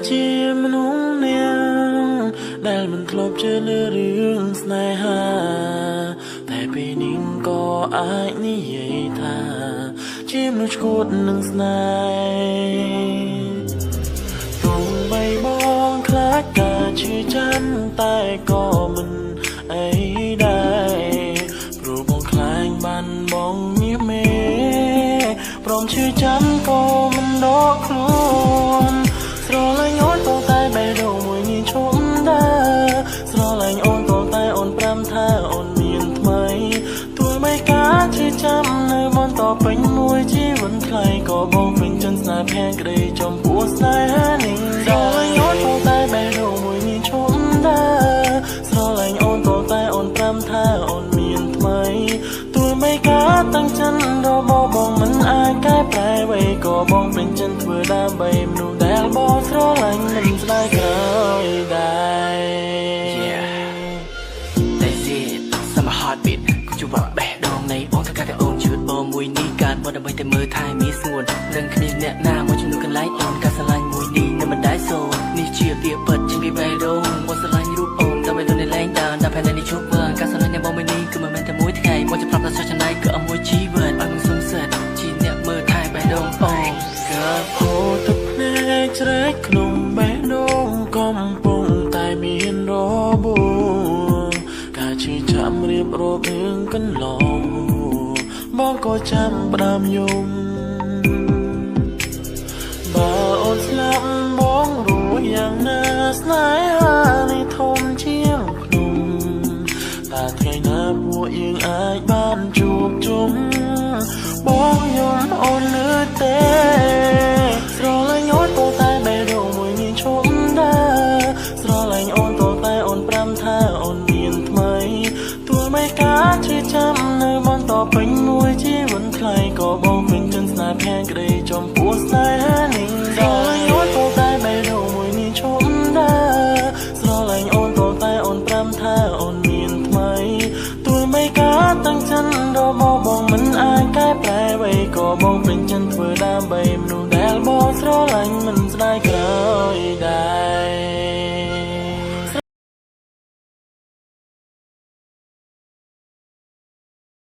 ជាមនុស្សនាងដែលមិនធ្លាប់ជឿលើរឿងស្នេហាតែពេលនេះក៏អាចនិយាយថាជាមនុស្សឈួតនឹងស្នេហ៍ទោះបីបងខ្លាចការឈឺចាំតែក៏មិនអីដែរព្រោះបងខ្លាចបានបងញៀមមេព្រមឈឺចាំក៏មិនដកខ្លួនស្រឡាញ់អូនក៏តែបេះដូងមួយនេះឈប់ដែរស្រឡាញ់អូនក៏តែអូនប្រាំថាអូនមានថ្មីទោះបីការឈឺចាំនៅបន្តពេញមួយជីវិតថ្លៃក៏បងពេញចិត្តស្នេហ៍ភាក្ដីចំពោះស្នេហានេះស្រឡាញ់អូនក៏តែបេះដូងមួយនេះឈប់ដែរស្រឡាញ់អូនក៏តែអូនប្រាំថាអូនមានថ្មីទោះបីការតាំងចិត្តរបស់បងមិនអាចកែប្រែអ្វីក៏បងពេញចិត្តធ្វើដើម្បីមនុស្សដែលបងស្រឡាញ់មិនស្ដាយក្រោយដែរតែស៊ីសមហត់ប៊ីតជួបបេះដូងនៃបងទៅកាត់តែអូនជឿបងមួយនេះការមកដើម្បីតែមើលថែមានស្ងួននឹងគ្នាអ្នកណាមកជំនួសកន្លែងអូនការស្រឡាញ់មួយនេះនៅមិនដែរសូននេះជាពាក្យពិតជាពីបេះដូងបងស្រឡាញ់រូបអូនដើម្បីទៅនៅលែងដើរតែផែននេះជួបបងការស្រឡាញ់នៃបងមួយនេះគឺមិនមែនតែមួយថ្ងៃបងจะប្រាប់ថាឆ្នៃគឺអមួយជីវិតឲ្យมึงសុំសិតជាអ្នកមើលថែបេះដូងអូនក៏ហូរទឹកភ្នែកជ្រែកក្នុងបេះដូងកំពុងតែមានរបួសការឈឺចាំរៀបរាប់រឿងកន្លងបងក៏ចាំផ្ដើមយំបើអូនស្លាប់បងรู้យ៉ាងណាស្នេហានេះធំជាងភ្នំតែថ្ងៃណាពួកយើងអាចបានជួបជុំបងយំអូនលឺទេស្រឡាញ់អូនក៏តែបេះដូងមួយនេះឈប់ដែរស្រឡាញ់អូនក៏តែអូនប្រាំថាអូនមានថ្មីទោះបីការឈឺចាំនៅបន្តពេញមួយជីវិតថ្លៃក៏បងពេញចិត្តស្នេហ៍ភាក្ដីចំពោះស្នេហានេះស្រឡាញ់អូនក៏តែបេះដូងមួយនេះឈប់ដែរស្រឡាញ់អូនក៏តែអូនប្រាំថាអូនមានថ្មីទោះបីការតាំងចិត្តរបស់បងមិនអាចកែប្រែអ្វីក៏បងពេញចិត្តធ្វើដើម្បីមនុស្សដែលបងស្រឡាញ់មិនស្ដាយក្រោយដែរ